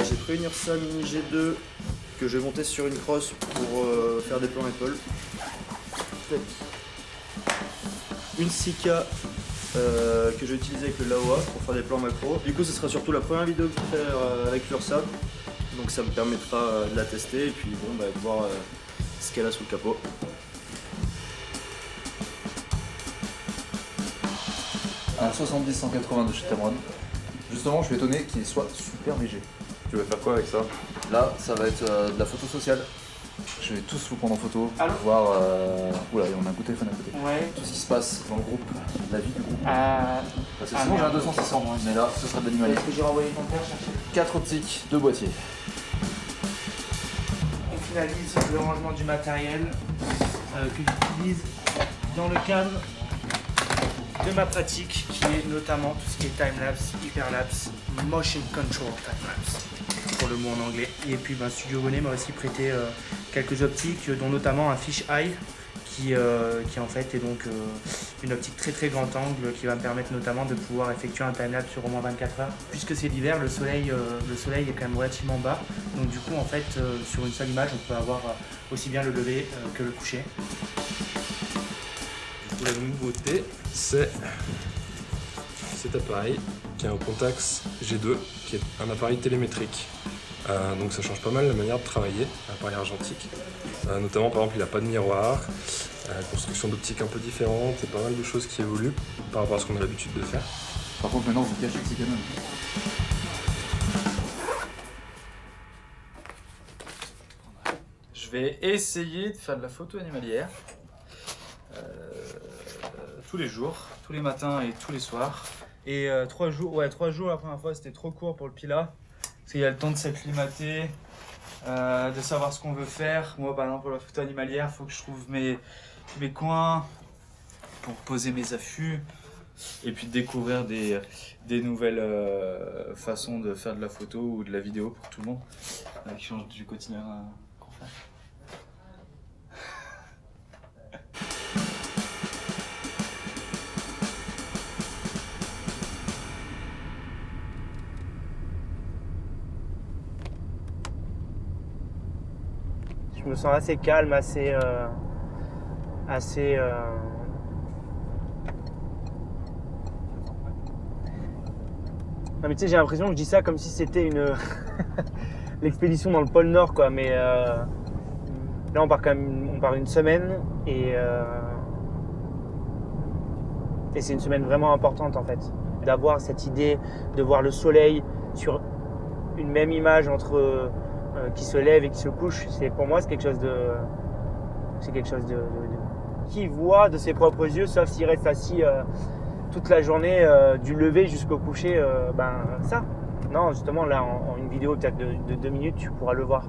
j'ai pris une Ursa Mini G2 que je vais monter sur une crosse pour faire des plans épaules. Une Sika que je vais utiliser avec le Laowa pour faire des plans macro. Du coup, ce sera surtout la première vidéo que je vais faire avec l'Ursa. Donc ça me permettra de la tester et puis bon, de voir ce qu'elle a sous le capot. Un 70-180 de chez Tamron. Justement, je suis étonné qu'il soit super léger. Tu vas faire quoi avec ça? Là, ça va être de la photo sociale. Je vais tous vous prendre en photo, Allô voir. Oula, on a un coup de téléphone à côté. Ouais. Tout ce qui se passe dans le groupe, la vie du groupe. Parce que Ah sinon, non. j'ai un 200-600, mais là, ce sera de l'animalier. Est-ce que j'ai renvoyé ton père chercher? 4 optiques, 2 boîtiers. On finalise le rangement du matériel que j'utilise dans le cadre de ma pratique qui est notamment tout ce qui est timelapse, hyperlapse, motion control timelapse pour le mot en anglais. Et puis Studio Gonnet m'a aussi prêté quelques optiques dont notamment un fish eye qui en fait est donc une optique très grand angle qui va me permettre notamment de pouvoir effectuer un timelapse sur au moins 24 heures. Puisque c'est l'hiver, le soleil est quand même relativement bas. Donc du coup en fait sur une seule image on peut avoir aussi bien le lever que le coucher. La nouveauté, c'est cet appareil qui est un Contax G2, qui est un appareil télémétrique. Donc ça change pas mal la manière de travailler, un appareil argentique. Notamment par exemple il n'a pas de miroir, construction d'optique un peu différente, et pas mal de choses qui évoluent par rapport à ce qu'on a l'habitude de faire. Par contre, maintenant, vous cachez que c'est Canon. Je vais essayer de faire de la photo animalière tous les jours, tous les matins et tous les soirs. Et 3 jours la première fois c'était trop court pour le Pila, parce qu'il y a le temps de s'acclimater, de savoir ce qu'on veut faire. Moi par exemple pour la photo animalière, il faut que je trouve mes coins pour poser mes affûts et puis de découvrir des nouvelles façons de faire de la photo ou de la vidéo pour tout le monde qui change du quotidien qu'on fait. Je me sens assez calme, assez Non mais tu sais, j'ai l'impression que je dis ça comme si c'était une l'expédition dans le pôle Nord quoi, mais là on part une semaine et c'est une semaine vraiment importante en fait. D'avoir cette idée de voir le soleil sur une même image entre qui se lève et qui se couche, pour moi c'est quelque chose de qui voit de ses propres yeux, sauf s'il reste assis toute la journée du lever jusqu'au coucher, ça. Non, justement là en une vidéo peut-être de 2 minutes tu pourras le voir.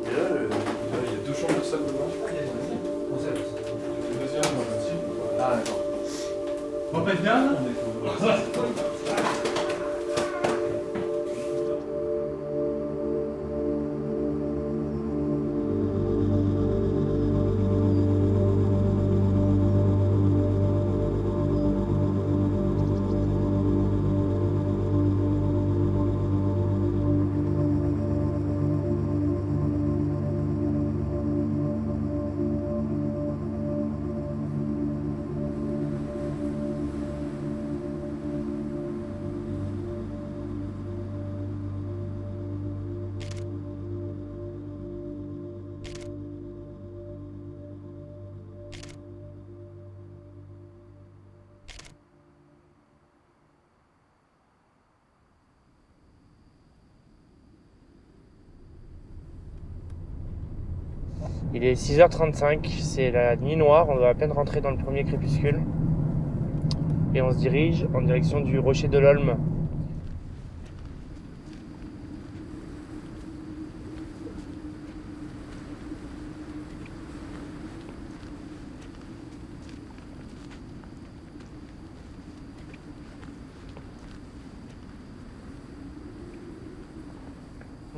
Il y a 2 chambres de salle de bain. Ah, d'accord. On peut être bien là ? Il est 6h35, c'est la nuit noire, on doit à peine rentrer dans le premier crépuscule. Et on se dirige en direction du rocher de l'Olme.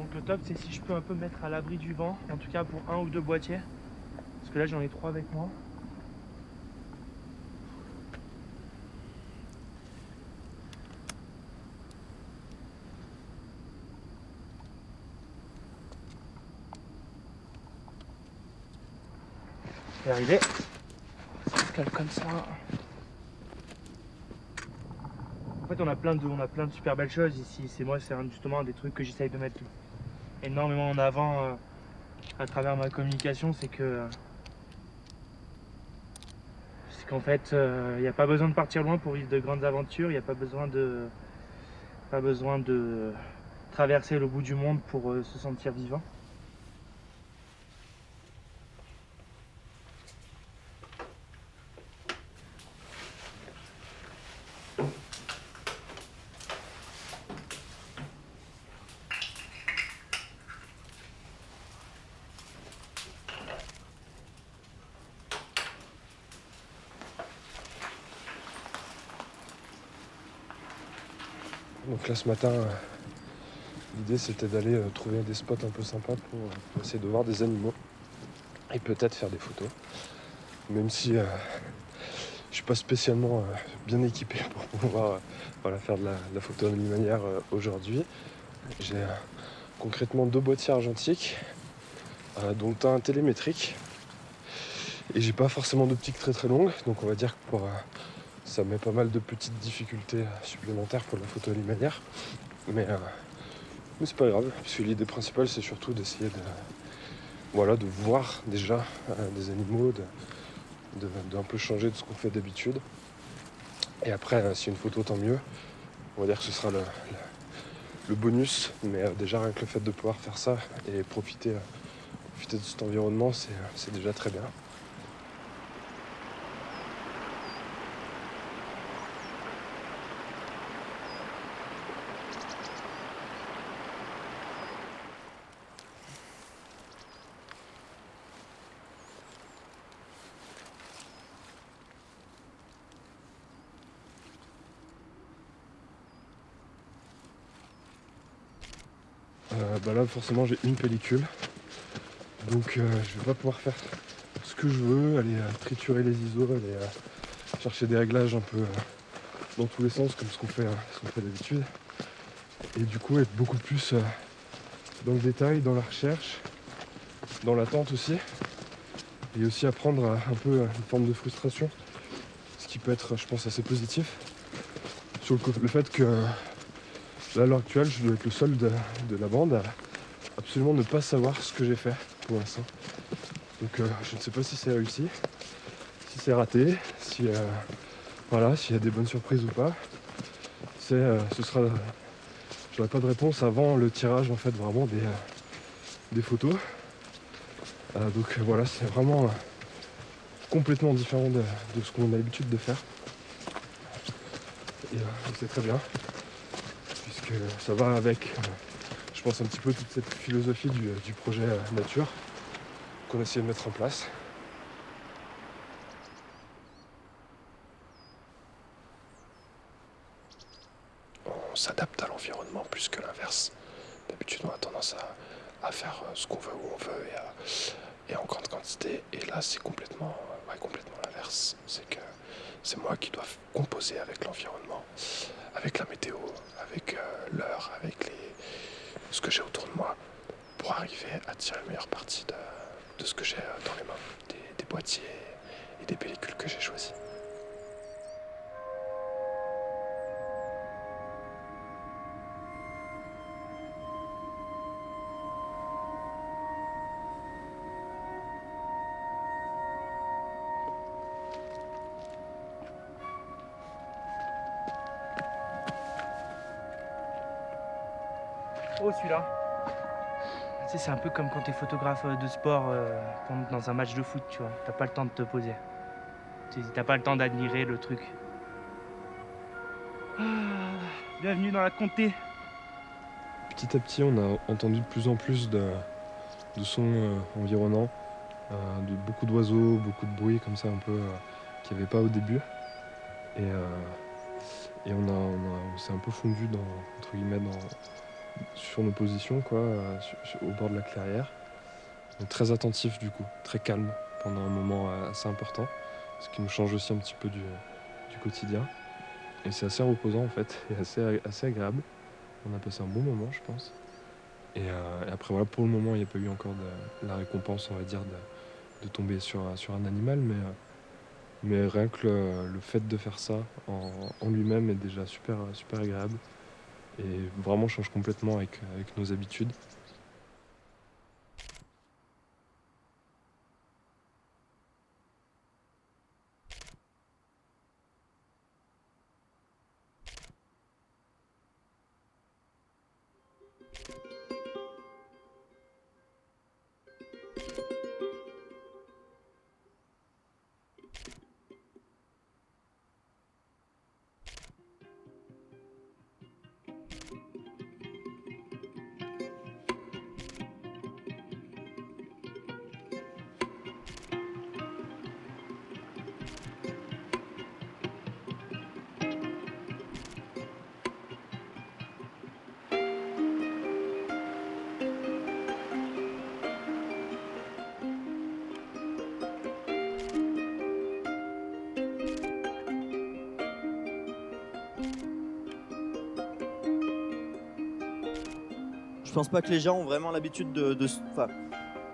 Donc le top c'est si je peux un peu me mettre à l'abri du vent, en tout cas pour 1 ou 2 boîtiers. Parce que là j'en ai 3 avec moi. Je vais arriver. Ça se cale comme ça. En fait on a plein de super belles choses ici. C'est justement un des trucs que j'essaye de mettre énormément en avant à travers ma communication, c'est qu'en fait il n'y a pas besoin de partir loin pour vivre de grandes aventures, il n'y a pas besoin de traverser le bout du monde pour se sentir vivant. Donc là ce matin, l'idée c'était d'aller trouver des spots un peu sympas pour essayer de voir des animaux et peut-être faire des photos. Même si je suis pas spécialement bien équipé pour pouvoir faire de la photo de manière aujourd'hui. J'ai concrètement 2 boîtiers argentiques, dont un télémétrique. Et j'ai pas forcément d'optique très très longue, donc on va dire que ça met pas mal de petites difficultés supplémentaires pour la photo alimentaire. Mais c'est pas grave, parce que l'idée principale c'est surtout d'essayer de voir déjà des animaux, d'un peu changer de ce qu'on fait d'habitude. Et après, si une photo, tant mieux. On va dire que ce sera le bonus, mais déjà rien que le fait de pouvoir faire ça et profiter de cet environnement, c'est déjà très bien. Là forcément j'ai une pellicule, donc je vais pas pouvoir faire ce que je veux, aller triturer les ISO, aller chercher des réglages un peu dans tous les sens comme ce qu'on fait d'habitude, et du coup être beaucoup plus dans le détail, dans la recherche, dans l'attente aussi, et aussi apprendre un peu une forme de frustration, ce qui peut être je pense assez positif sur le fait que là à l'heure actuelle je dois être le seul de la bande à absolument ne pas savoir ce que j'ai fait pour l'instant. Donc je ne sais pas si c'est réussi, si c'est raté, s'il y a des bonnes surprises ou pas. J'aurai pas de réponse avant le tirage en fait vraiment des photos. Donc voilà, c'est vraiment complètement différent de ce qu'on a l'habitude de faire. Et c'est très bien, puisque ça va avec je pense un petit peu toute cette philosophie du projet nature qu'on essaie de mettre en place. On s'adapte à l'environnement plus que l'inverse. D'habitude on a tendance à faire ce qu'on veut où on veut et en grande quantité. Et là c'est complètement l'inverse. C'est que c'est moi qui dois composer avec l'environnement, avec la météo, avec l'heure, avec ce que j'ai autour de moi, pour arriver à tirer le meilleur parti de ce que j'ai dans les mains, des boîtiers et des pellicules que j'ai choisies. Oh celui-là. Tu sais, c'est un peu comme quand t'es photographe de sport dans un match de foot, tu vois. T'as pas le temps de te poser. T'as pas le temps d'admirer le truc. Bienvenue dans la comté. Petit à petit, on a entendu de plus en plus de sons environnants, de beaucoup d'oiseaux, beaucoup de bruit comme ça un peu qu'il n'y avait pas au début. Et on s'est un peu fondu entre guillemets sur nos positions, quoi, au bord de la clairière. Donc très attentif du coup, très calme pendant un moment assez important, ce qui nous change aussi un petit peu du quotidien. Et c'est assez reposant en fait, et assez agréable. On a passé un bon moment, je pense. Et après voilà, pour le moment, il n'y a pas eu encore la récompense, on va dire, de tomber sur un animal, mais rien que le fait de faire ça en lui-même est déjà super agréable et vraiment change complètement avec nos habitudes. Je pense pas que les gens ont vraiment l'habitude enfin,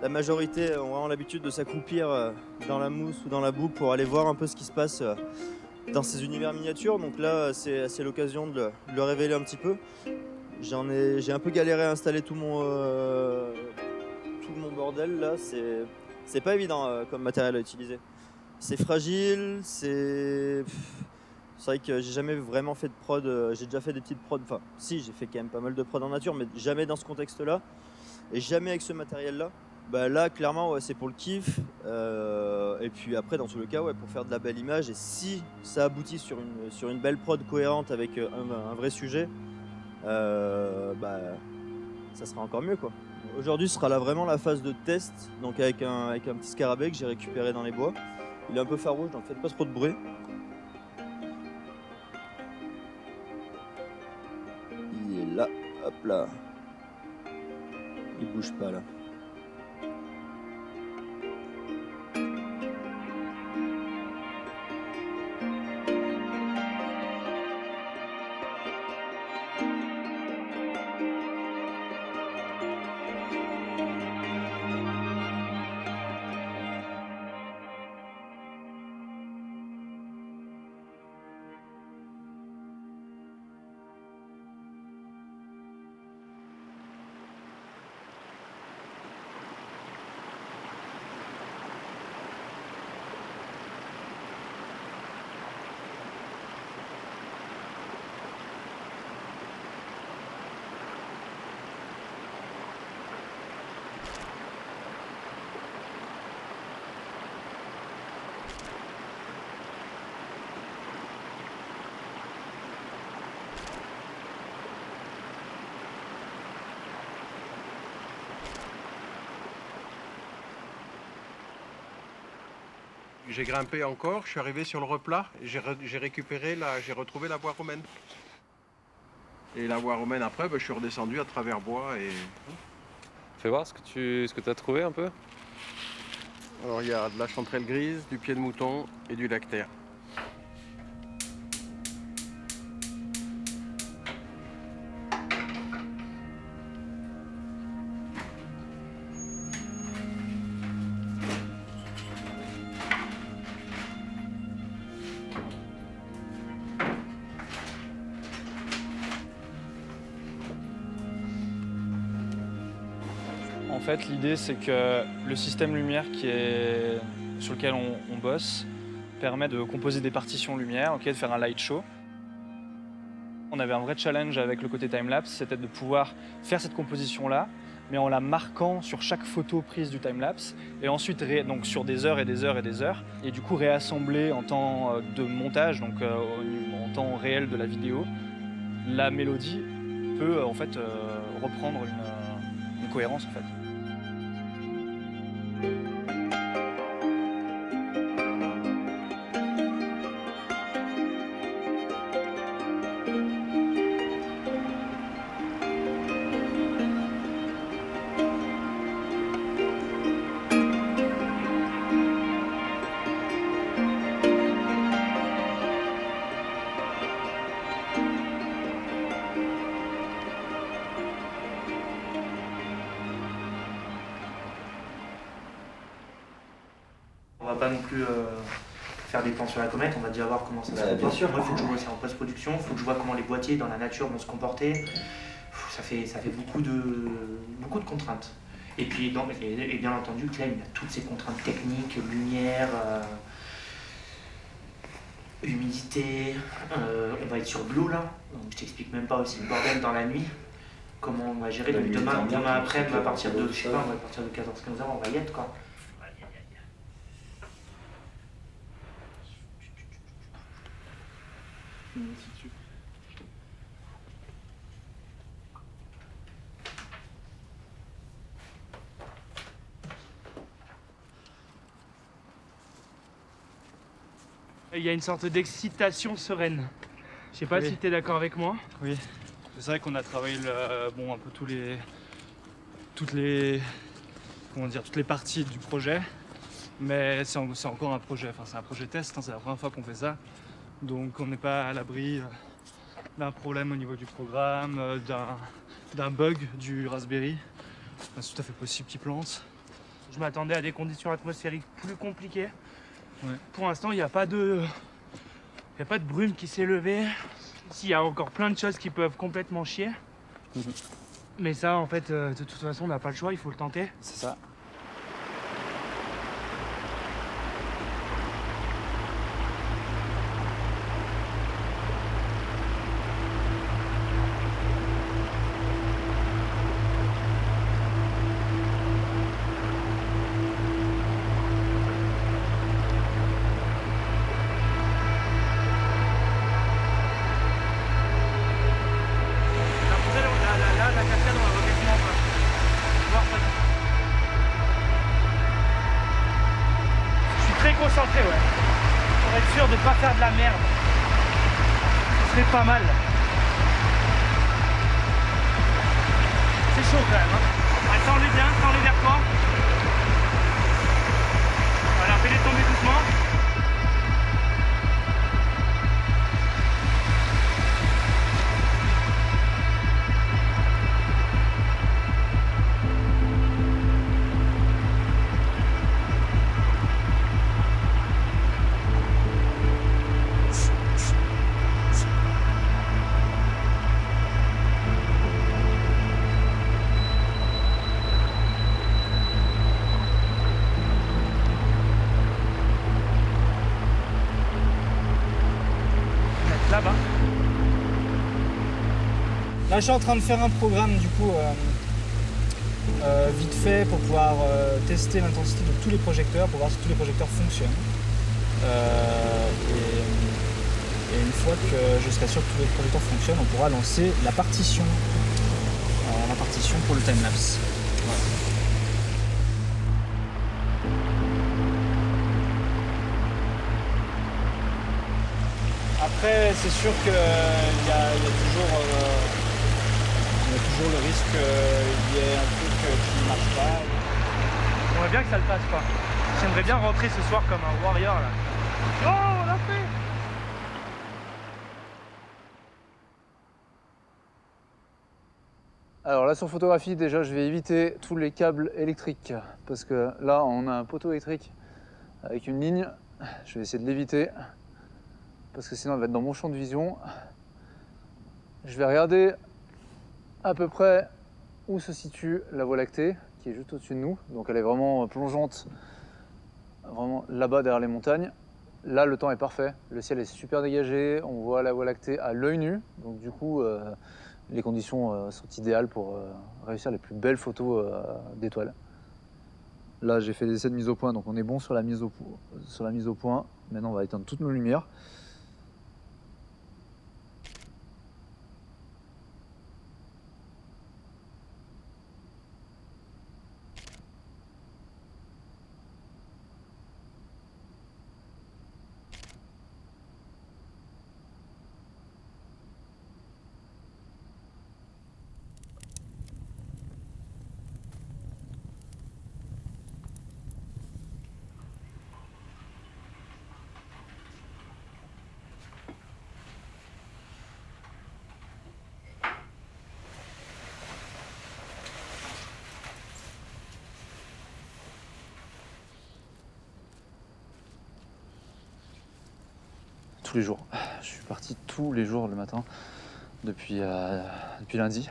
la majorité ont vraiment l'habitude de s'accroupir dans la mousse ou dans la boue pour aller voir un peu ce qui se passe dans ces univers miniatures. Donc là, c'est l'occasion de le révéler un petit peu. J'ai un peu galéré à installer tout mon bordel là. C'est pas évident comme matériel à utiliser. C'est fragile, c'est vrai que j'ai jamais vraiment fait de prod. J'ai déjà fait des petites prods. Enfin, si, j'ai fait quand même pas mal de prod en nature, mais jamais dans ce contexte-là. Et jamais avec ce matériel-là. Bah là, clairement, ouais, c'est pour le kiff. Et puis après, dans tous les cas, ouais, pour faire de la belle image. Et si ça aboutit sur une belle prod cohérente avec un vrai sujet, bah, ça sera encore mieux, quoi. Aujourd'hui, ce sera là vraiment la phase de test. Donc avec un petit scarabée que j'ai récupéré dans les bois. Il est un peu farouche, donc faites pas trop de bruit. Il est là, hop là. Il bouge pas là. J'ai grimpé encore, je suis arrivé sur le replat, j'ai retrouvé la voie romaine. Et la voie romaine après, je suis redescendu à travers bois et... Fais voir ce que tu as trouvé un peu. Alors il y a de la chanterelle grise, du pied de mouton et du lactaire. En fait, l'idée, c'est que le système lumière sur lequel on bosse permet de composer des partitions lumière, de faire un light show. On avait un vrai challenge avec le côté timelapse, c'était de pouvoir faire cette composition-là, mais en la marquant sur chaque photo prise du timelapse, et ensuite donc sur des heures et des heures et des heures, et du coup réassembler en temps de montage, donc en temps réel de la vidéo. La mélodie peut en fait reprendre une cohérence en fait. pas non plus faire des plans sur la comète, on va déjà voir comment ça se comporte. Moi, il faut que je vois ça en post-production, il faut que je vois comment les boîtiers dans la nature vont se comporter. Ça fait beaucoup de contraintes. Et puis, et bien entendu, Clem, il a toutes ces contraintes techniques, lumière, humidité. On va être sur Blue là, donc je t'explique même pas aussi le bordel dans la nuit. Comment on va gérer. Donc demain après, à partir de, je sais pas, à partir de 14-15 heures, on va y être quoi. Il y a une sorte d'excitation sereine. Je sais pas si tu es d'accord avec moi. Oui, c'est vrai qu'on a travaillé un peu toutes les parties du projet, mais c'est encore un projet, enfin c'est un projet test, hein, c'est la première fois qu'on fait ça, donc on n'est pas à l'abri d'un problème au niveau du programme, d'un bug du Raspberry. C'est tout à fait possible qu'il plante. Je m'attendais à des conditions atmosphériques plus compliquées. Ouais. Pour l'instant, il n'y a pas de brume qui s'est levée. Ici, il y a encore plein de choses qui peuvent complètement chier. Mais ça, en fait, de toute façon, on n'a pas le choix, il faut le tenter. C'est ça. La cascade, on va voir quasiment pas. Voir pas. Je suis très concentré, ouais. Pour être sûr de ne pas faire de la merde. Ce serait pas mal. C'est chaud quand même, hein. Attends-les bien, tends-les vers toi. Voilà, fais-les tomber doucement. Là-bas. Là, je suis en train de faire un programme du coup vite fait pour pouvoir tester l'intensité de tous les projecteurs, pour voir si tous les projecteurs fonctionnent. Et une fois que je serai sûr que tous les projecteurs fonctionnent, on pourra lancer la partition pour le timelapse. Voilà. Après, c'est sûr qu'il y a toujours le risque qu'il y ait un truc qui ne marche pas. J'aimerais bien que ça le fasse pas. J'aimerais bien rentrer ce soir comme un warrior là. Oh, on l'a fait! Alors là sur photographie déjà je vais éviter tous les câbles électriques parce que là on a un poteau électrique avec une ligne, je vais essayer de l'éviter parce que sinon elle va être dans mon champ de vision. Je vais regarder à peu près où se situe la Voie lactée qui est juste au-dessus de nous, donc elle est vraiment plongeante, vraiment là-bas derrière les montagnes. Là le temps est parfait, le ciel est super dégagé, on voit la Voie lactée à l'œil nu, donc du coup les conditions sont idéales pour réussir les plus belles photos d'étoiles. Là j'ai fait des essais de mise au point, donc on est bon sur la mise au point. Maintenant on va éteindre toutes nos lumières. tous les jours. Je suis parti tous les jours le matin depuis lundi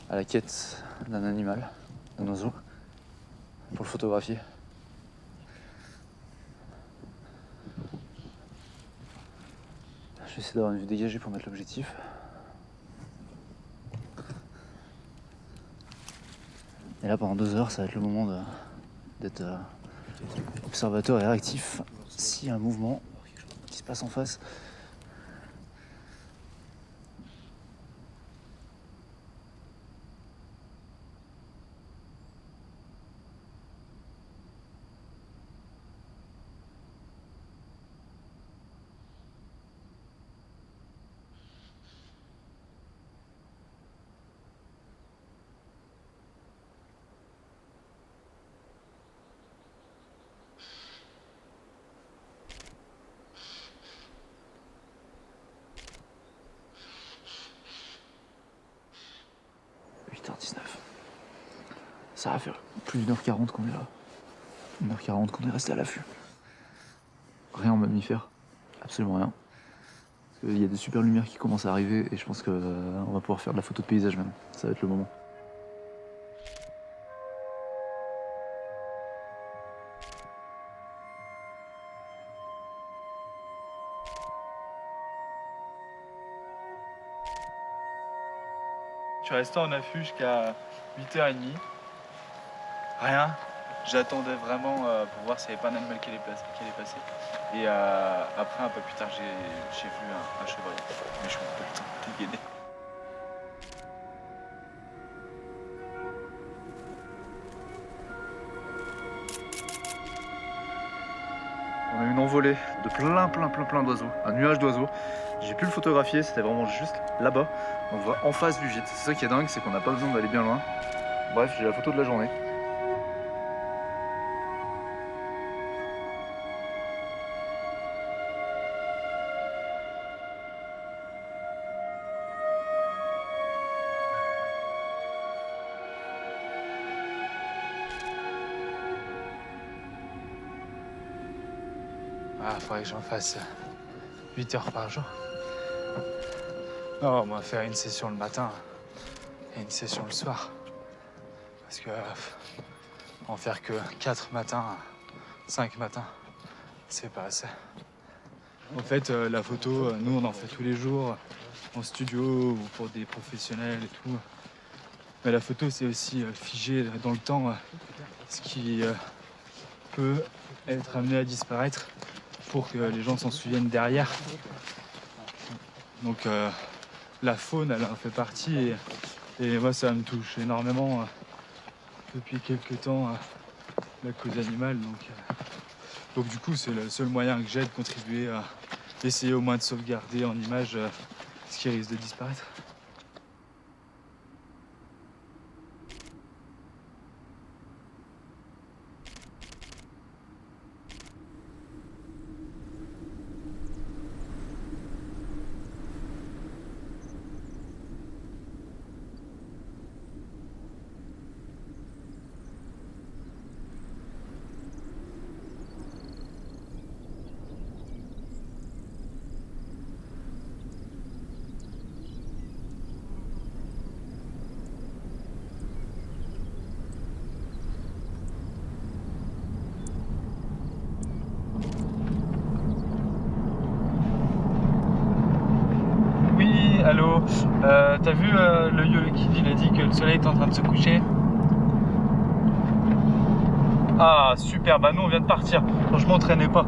à la quête d'un animal, d'un oiseau, pour le photographier. Je vais essayer d'avoir une vue dégagée pour mettre l'objectif. Et là pendant 2 heures, ça va être le moment d'être observateur et réactif s'il y a un mouvement qui se passe en face. Ça va faire plus d'1h40 qu'on est là. 1h40 qu'on est resté à l'affût. Rien en mammifère. Absolument rien. Il y a des super lumières qui commencent à arriver et je pense qu'on va pouvoir faire de la photo de paysage même. Ça va être le moment. Je suis resté en affût jusqu'à 8h30. Rien. J'attendais vraiment pour voir s'il n'y avait pas un animal qui allait passer. Et après, un peu plus tard, j'ai vu un chevreuil. Mais je ne peux pas le dégainer. On a eu une envolée de plein d'oiseaux. Un nuage d'oiseaux. J'ai pu le photographier, c'était vraiment juste là-bas. On voit en face du gîte. C'est ça qui est dingue, c'est qu'on n'a pas besoin d'aller bien loin. Bref, j'ai la photo de la journée. Ah, faudrait que j'en fasse 8 heures par jour. Non, on va faire une session le matin et une session le soir. Parce que en faire que 4 matins, 5 matins, c'est pas assez. En fait, la photo, nous on en fait tous les jours en studio ou pour des professionnels et tout. Mais la photo, c'est aussi figé dans le temps, ce qui peut être amené à disparaître pour que les gens s'en souviennent derrière. Donc la faune, elle en fait partie et moi ça me touche énormément depuis quelques temps la cause animale. Donc du coup c'est le seul moyen que j'ai de contribuer à essayer au moins de sauvegarder en image ce qui risque de disparaître. Allô, t'as vu le YOLO Kid, il a dit que le soleil est en train de se coucher. Ah super, bah nous on vient de partir, franchement traînez pas.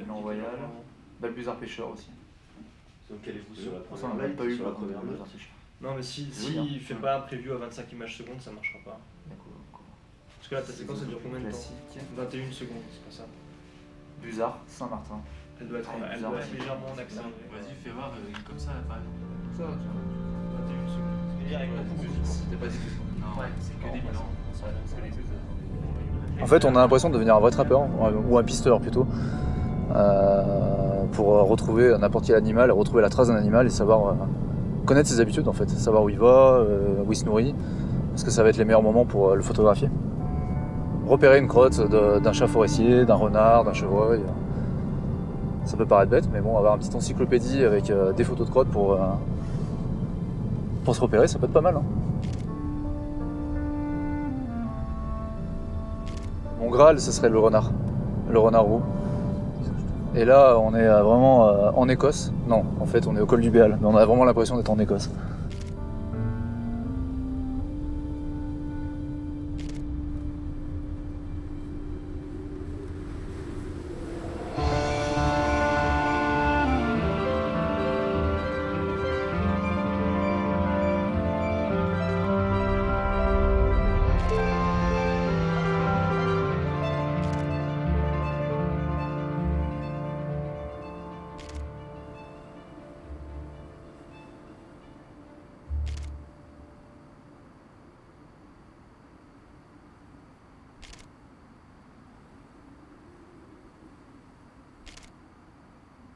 en royal. Balbuzard pêcheur aussi. Donc calez-vous sur la Ça, on l'a pas eu, sur la quoi, première Balbuzard note. pêcheur. Non, mais si Oui, hein. il fait pas un preview à 25 images secondes, ça marchera pas. D'accord. Parce que là, ta séquence, elle dure combien de temps Classique. 21 secondes, c'est pas ça. Buzard, Saint-Martin. Elle doit être, Ah, elle bizarre doit être aussi. légèrement en accéléré. Vas-y, fais voir comme ça, par exemple. Ça, tu vois. 21 secondes. C'est-à-dire avec beaucoup plus vite. C'était pas dit. Non, Ouais, c'est que des bilans. En fait, on a l'impression de devenir un vrai trappeur, ou un pisteur plutôt, pour retrouver n'importe quel animal, retrouver la trace d'un animal et savoir connaître ses habitudes en fait, savoir où il va, où il se nourrit, parce que ça va être les meilleurs moments pour le photographier. Repérer une crotte d'un chat forestier, d'un renard, d'un chevreuil, ça peut paraître bête, mais bon, avoir une petite encyclopédie avec des photos de crottes pour se repérer, ça peut être pas mal. Hein. Mon Graal, ce serait le renard roux. Et là, on est vraiment en Écosse. Non, en fait, on est au col du Béal, mais on a vraiment l'impression d'être en Écosse.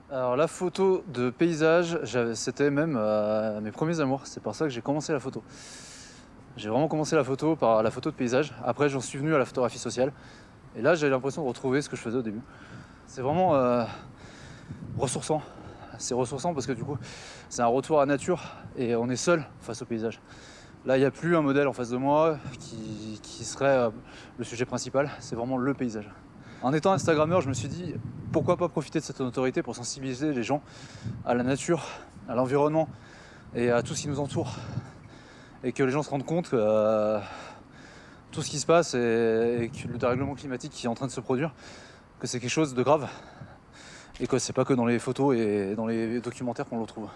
Alors la photo de paysage, c'était même mes premiers amours, c'est pour ça que j'ai commencé la photo. J'ai vraiment commencé la photo par la photo de paysage, après j'en suis venu à la photographie sociale, et là j'ai l'impression de retrouver ce que je faisais au début. C'est vraiment ressourçant, c'est ressourçant parce que du coup c'est un retour à la nature et on est seul face au paysage. Là il n'y a plus un modèle en face de moi qui serait le sujet principal, c'est vraiment le paysage. En étant Instagrammeur, je me suis dit pourquoi pas profiter de cette notoriété pour sensibiliser les gens à la nature, à l'environnement et à tout ce qui nous entoure. Et que les gens se rendent compte que tout ce qui se passe et que le dérèglement climatique qui est en train de se produire, que c'est quelque chose de grave et que c'est pas que dans les photos et dans les documentaires qu'on le retrouve.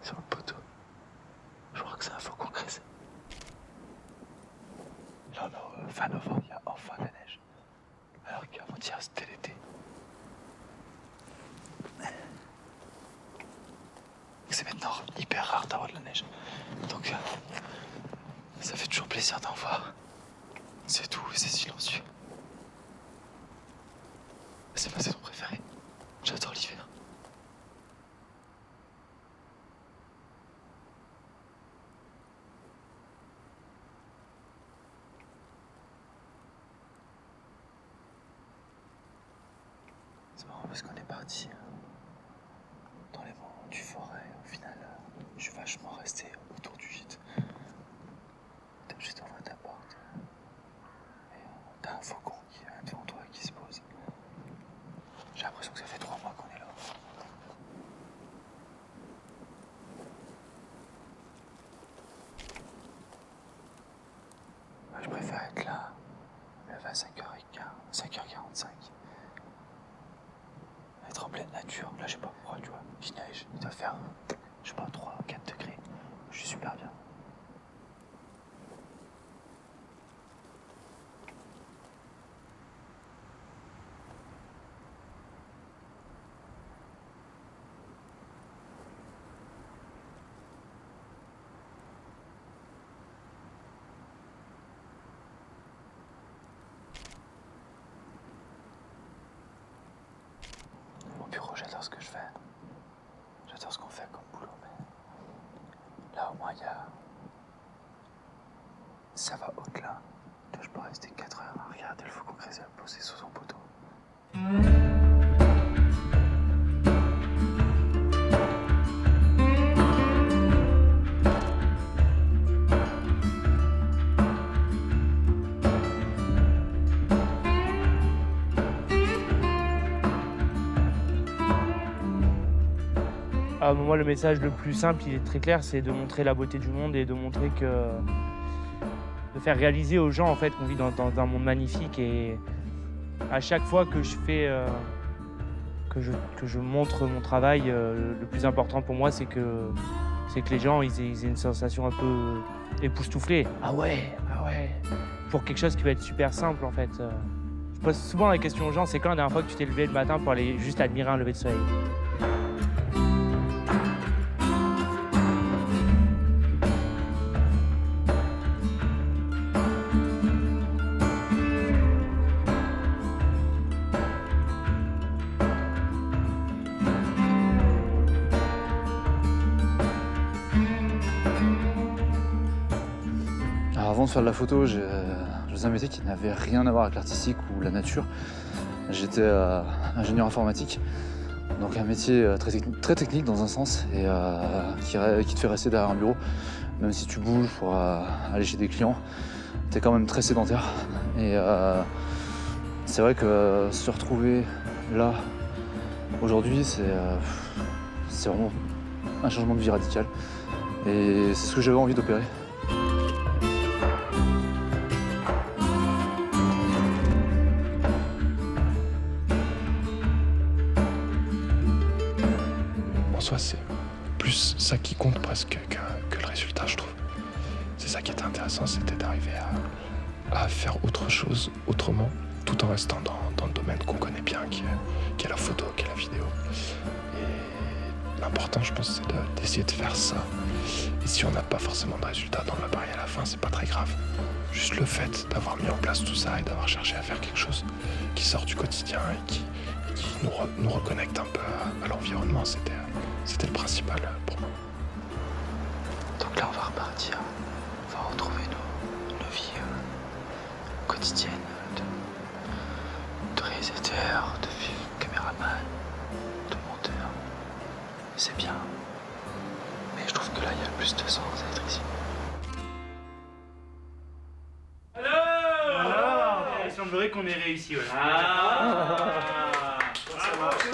Sur le poteau. Je crois que c'est un faucon cressé. Là, fin novembre, il y a enfin de la neige. Alors qu'avant-hier, c'était l'été. C'est maintenant hyper rare d'avoir de la neige. Donc, ça fait toujours plaisir d'en voir. C'est doux et c'est silencieux. C'est ma saison préférée. J'adore l'hiver. C'est marrant parce qu'on est parti dans les monts du forêt. Au final, je suis vachement resté autour du gîte. T'as juste ouvert ta porte. Et t'as un faucon qui est devant toi qui se pose. J'ai l'impression que ça fait 3 mois qu'on est là. Je préfère être là 5h15, 5h45. Être en pleine nature, là j'ai pas froid, tu vois. Il neige, il doit faire, je sais pas, 3-4 degrés. Je suis super bien. Au bureau, j'adore ce que je fais. J'adore ce qu'on fait comme boulot, mais là au moins il y a... Ça va au-delà. Là je peux rester 4 heures à regarder le faucon grésil poser sous son poteau. Moi, le message le plus simple, il est très clair, c'est de montrer la beauté du monde et de montrer que... de faire réaliser aux gens en fait qu'on vit dans un monde magnifique. Et à chaque fois que je fais... que je montre mon travail, le plus important pour moi, c'est que les gens ils aient une sensation un peu époustouflée. Ah ouais. Pour quelque chose qui va être super simple en fait. Je pose souvent la question aux gens, c'est quand la dernière fois que tu t'es levé le matin pour aller juste admirer un lever de soleil? Alors avant de faire de la photo, je faisais un métier qui n'avait rien à voir avec l'artistique ou la nature. J'étais ingénieur informatique, donc un métier très technique dans un sens et qui te fait rester derrière un bureau. Même si tu bouges pour aller chez des clients, t'es quand même très sédentaire. Et c'est vrai que se retrouver là, aujourd'hui, c'est vraiment un changement de vie radical. Et c'est ce que j'avais envie d'opérer. En soi, c'est plus ça qui compte presque que le résultat, je trouve. C'est ça qui était intéressant, c'était d'arriver à faire autre chose autrement, tout en restant dans le domaine qu'on connaît bien, qui est la photo, qui est la vidéo. Et l'important, je pense, c'est d'essayer de faire ça. Et si on n'a pas forcément de résultat dans l'appareil à la fin, c'est pas très grave. Juste le fait d'avoir mis en place tout ça et d'avoir cherché à faire quelque chose qui sort du quotidien et qui nous reconnecte un peu à l'environnement, c'était le principal pour moi. Donc là, on va repartir. On va retrouver nos vies quotidiennes de réalisateur, de caméraman, de monteur. C'est bien. Mais je trouve que là, il y a le plus de sens à être ici. Alors, il semblerait qu'on ait réussi. Ouais. Ça marche.